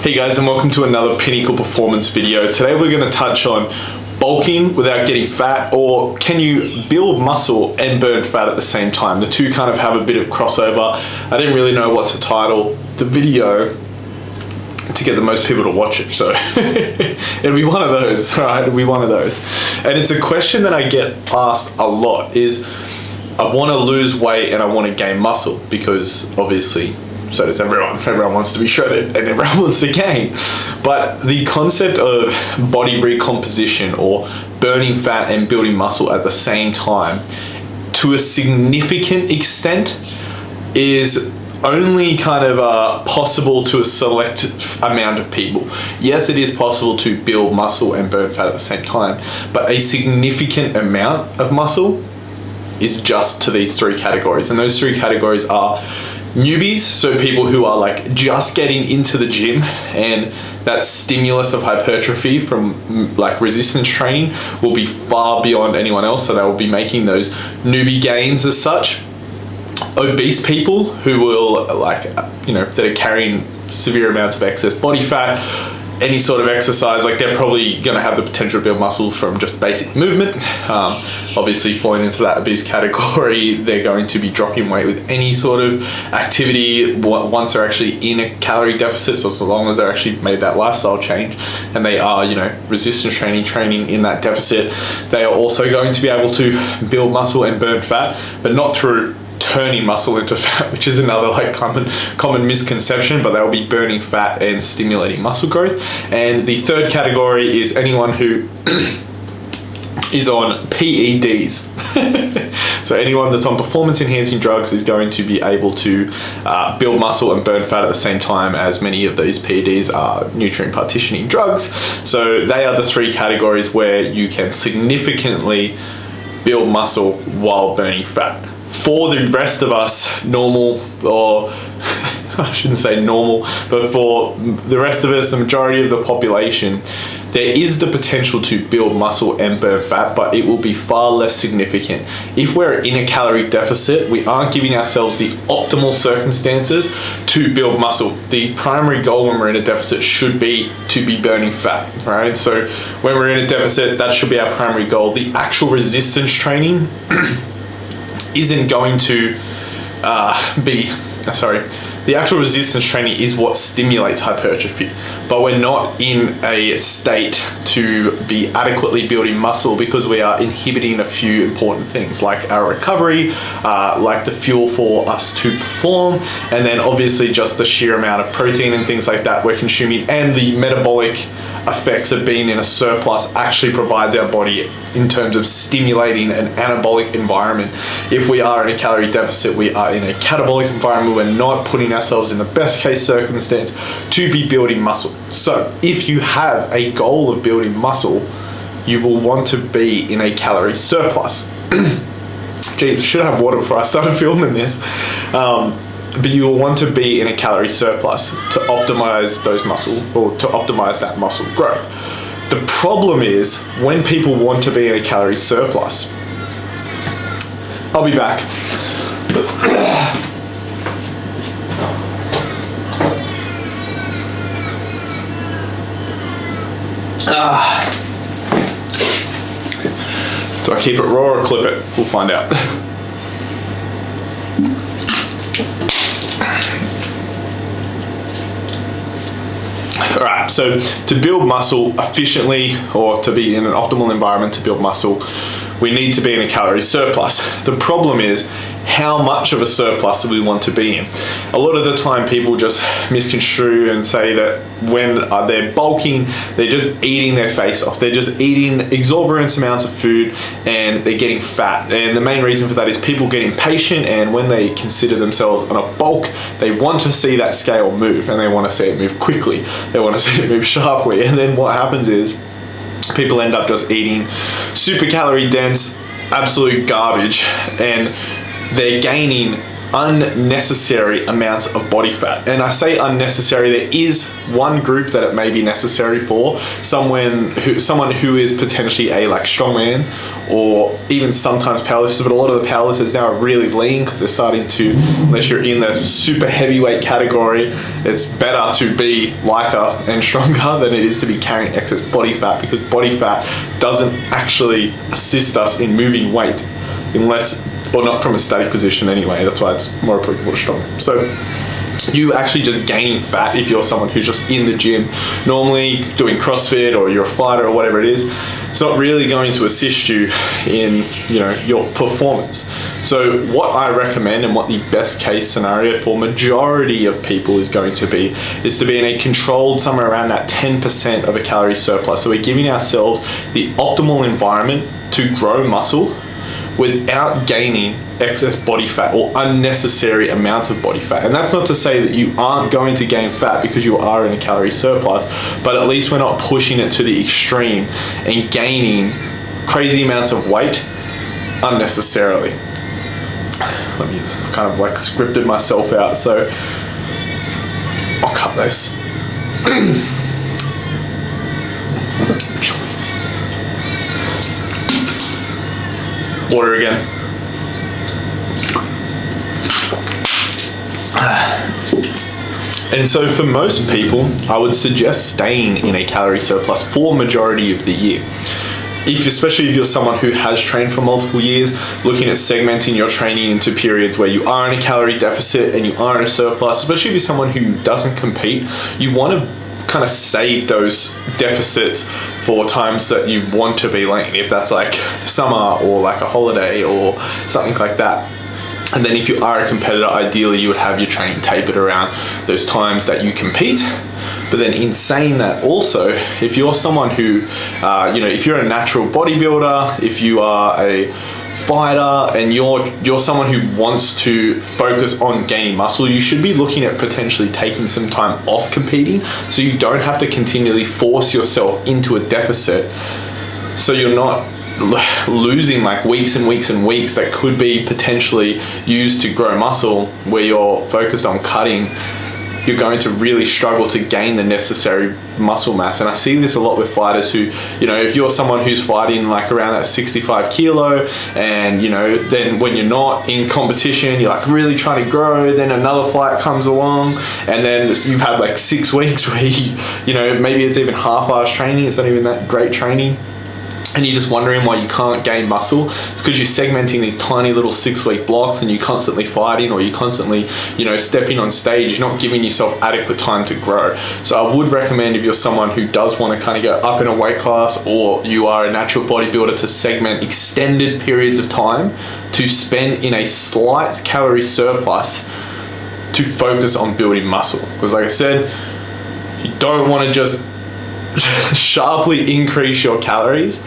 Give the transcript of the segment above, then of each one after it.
Hey guys, and welcome to another Pinnacle Performance video. Today we're going to touch on bulking without getting fat, or can you build muscle and burn fat at the same time? The two kind of have a bit of crossover. I didn't really know what to title the video to get the most people to watch it, so it'll be one of those, right? It'll be one of those. And it's a question that I get asked a lot is, I want to lose weight and I want to gain muscle, because obviously so does everyone. Everyone wants to be shredded and everyone wants to gain. But the concept of body recomposition or burning fat and building muscle at the same time, to a significant extent, is only kind of possible to a select amount of people. Yes, it is possible to build muscle and burn fat at the same time, but a significant amount of muscle is just to these three categories. And those three categories are newbies, so people who are like just getting into the gym, and that stimulus of hypertrophy from like resistance training will be far beyond anyone else, so they will be making those newbie gains as such. Obese people who will that are carrying severe amounts of excess body fat, any sort of exercise, like they're probably going to have the potential to build muscle from just basic movement. Obviously falling into that obese category, they're going to be dropping weight with any sort of activity once they're actually in a calorie deficit. So long as they're actually made that lifestyle change and they are, resistance training in that deficit, they are also going to be able to build muscle and burn fat, but not through turning muscle into fat, which is another common misconception, but they'll be burning fat and stimulating muscle growth. And the third category is anyone who is on PEDs. So anyone that's on performance enhancing drugs is going to be able to build muscle and burn fat at the same time, as many of these PEDs are nutrient partitioning drugs. So they are the three categories where you can significantly build muscle while burning fat. For the rest of us, normal, or I shouldn't say normal, but for the rest of us, the majority of the population, there is the potential to build muscle and burn fat, but it will be far less significant. If we're in a calorie deficit, we aren't giving ourselves the optimal circumstances to build muscle. The primary goal when we're in a deficit should be to be burning fat, right? So when we're in a deficit, that should be our primary goal. The actual resistance training isn't going to the actual resistance training is what stimulates hypertrophy, but we're not in a state to be adequately building muscle because we are inhibiting a few important things, like our recovery, like the fuel for us to perform, and then obviously just the sheer amount of protein and things like that we're consuming, and the metabolic effects of being in a surplus actually provides our body in terms of stimulating an anabolic environment. If we are in a calorie deficit, we are in a catabolic environment. We're not putting ourselves in the best case circumstance to be building muscle. So if you have a goal of building muscle, you will want to be in a calorie surplus. Geez, I should have water before I started filming this. But you will want to be in a calorie surplus to optimize those muscle, or to optimize that muscle growth. The problem is when people want to be in a calorie surplus. I'll be back. Do I keep it raw or clip it? We'll find out. Alright, so to build muscle efficiently, or to be in an optimal environment to build muscle, we need to be in a calorie surplus. The problem is, how much of a surplus do we want to be in? A lot of the time people just misconstrue and say that when they're bulking, they're just eating their face off. They're just eating exorbitant amounts of food and they're getting fat. And the main reason for that is people get impatient, and when they consider themselves on a bulk, they want to see that scale move, and they want to see it move quickly. They want to see it move sharply. And then what happens is people end up just eating super calorie dense, absolute garbage, and they're gaining unnecessary amounts of body fat. And I say unnecessary, there is one group that it may be necessary for, someone who is potentially a like strongman or even sometimes powerlifters, but a lot of the powerlifters now are really lean because they're starting to, unless you're in the super heavyweight category, it's better to be lighter and stronger than it is to be carrying excess body fat, because body fat doesn't actually assist us in moving weight unless, or not from a static position anyway. That's why it's more applicable to strong. So you actually just gaining fat, if you're someone who's just in the gym, normally doing CrossFit, or you're a fighter or whatever it is, it's not really going to assist you in, you know, your performance. So what I recommend, and what the best case scenario for majority of people is going to be, is to be in a controlled, somewhere around that 10% of a calorie surplus. So we're giving ourselves the optimal environment to grow muscle without gaining excess body fat or unnecessary amounts of body fat. And that's not to say that you aren't going to gain fat because you are in a calorie surplus, but at least we're not pushing it to the extreme and gaining crazy amounts of weight unnecessarily. Let me kind of like scripted myself out, so I'll cut this. Water again. And so for most people, I would suggest staying in a calorie surplus for majority of the year. Especially if you're someone who has trained for multiple years, looking at segmenting your training into periods where you are in a calorie deficit and you are in a surplus, especially if you're someone who doesn't compete, you want to kind of save those deficits for times that you want to be lean, if that's like summer or like a holiday or something like that. And then if you are a competitor, ideally you would have your training tapered around those times that you compete. But then in saying that also, if you're someone who, you know, if you're a natural bodybuilder, if you are a fighter and you're someone who wants to focus on gaining muscle, you should be looking at potentially taking some time off competing so you don't have to continually force yourself into a deficit, so you're not losing like weeks and weeks and weeks that could be potentially used to grow muscle, where you're focused on cutting. You're going to really struggle to gain the necessary muscle mass. And I see this a lot with fighters who, you know, if you're someone who's fighting like around that 65 kilo, and, you know, then when you're not in competition, you're like really trying to grow, then another fight comes along, and then you've had like 6 weeks where you know, maybe it's even half-assed training, it's not even that great training, and you're just wondering why you can't gain muscle. It's because you're segmenting these tiny little 6-week blocks, and you're constantly fighting, or you're constantly, you know, stepping on stage. You're not giving yourself adequate time to grow. So I would recommend, if you're someone who does want to kind of go up in a weight class, or you are a natural bodybuilder, to segment extended periods of time to spend in a slight calorie surplus to focus on building muscle. Because like I said, you don't want to just sharply increase your calories,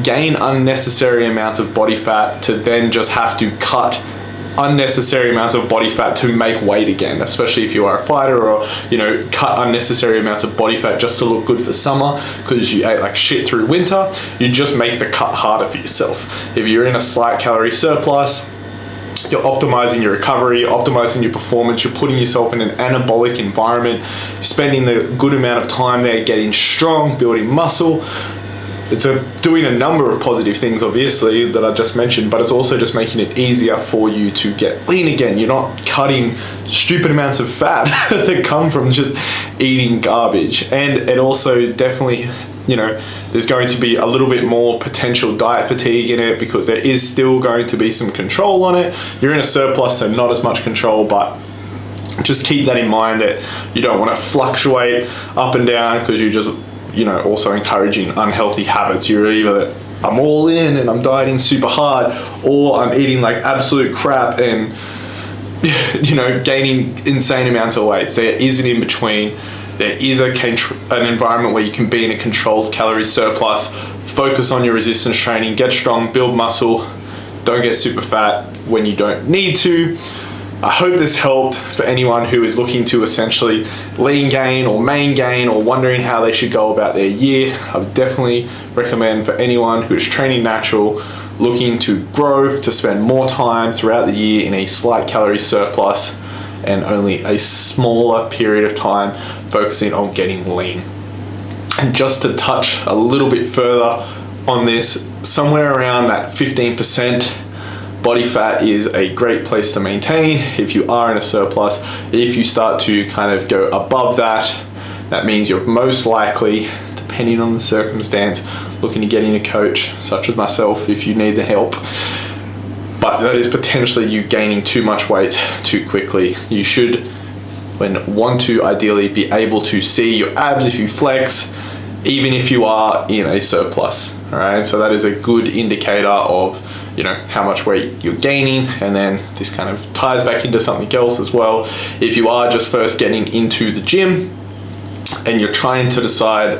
gain unnecessary amounts of body fat, to then just have to cut unnecessary amounts of body fat to make weight again, especially if you are a fighter, or, you know, cut unnecessary amounts of body fat just to look good for summer because you ate like shit through winter. You just make the cut harder for yourself. If you're in a slight calorie surplus, you're optimizing your recovery, you're optimizing your performance, you're putting yourself in an anabolic environment, spending the good amount of time there getting strong, building muscle. It's doing a number of positive things, obviously, that I just mentioned, but it's also just making it easier for you to get lean again. You're not cutting stupid amounts of fat that come from just eating garbage. And it also definitely, you know, there's going to be a little bit more potential diet fatigue in it, because there is still going to be some control on it. You're in a surplus, so not as much control, but just keep that in mind, that you don't want to fluctuate up and down, because you just, you know, also encouraging unhealthy habits. You're either, I'm all in and I'm dieting super hard, or I'm eating like absolute crap and, you know, gaining insane amounts of weight. There is an in between. There is an environment where you can be in a controlled calorie surplus, focus on your resistance training, get strong, build muscle, don't get super fat when you don't need to. I hope this helped for anyone who is looking to essentially lean gain or main gain, or wondering how they should go about their year. I would definitely recommend for anyone who is training natural, looking to grow, to spend more time throughout the year in a slight calorie surplus and only a smaller period of time focusing on getting lean. And just to touch a little bit further on this, somewhere around that 15% body fat is a great place to maintain if you are in a surplus. If you start to kind of go above that, that means you're most likely, depending on the circumstance, looking to get in a coach such as myself if you need the help. But that is potentially you gaining too much weight too quickly. You should want to ideally be able to see your abs if you flex, even if you are in a surplus. All right, so that is a good indicator of how much weight you're gaining, and then this kind of ties back into something else as well. If you are just first getting into the gym and you're trying to decide,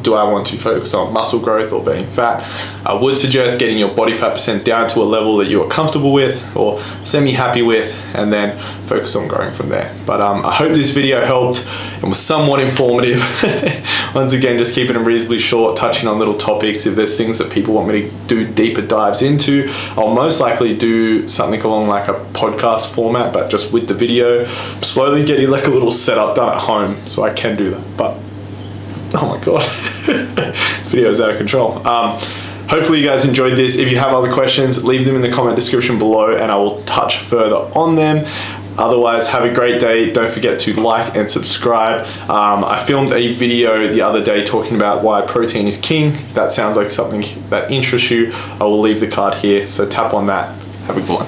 do I want to focus on muscle growth or burning fat, I would suggest getting your body fat percent down to a level that you're comfortable with or semi-happy with, and then focus on growing from there. But I hope this video helped and was somewhat informative. Once again, just keeping it reasonably short, touching on little topics. If there's things that people want me to do deeper dives into, I'll most likely do something along like a podcast format, but just with the video, slowly getting like a little setup done at home so I can do that. But oh my god, this video is out of control. Hopefully you guys enjoyed this. If you have other questions, leave them in the comment description below and I will touch further on them. Otherwise, have a great day. Don't forget to like and subscribe. I filmed a video the other day talking about why protein is king. If that sounds like something that interests you, I will leave the card here, so tap on that. Have a good one.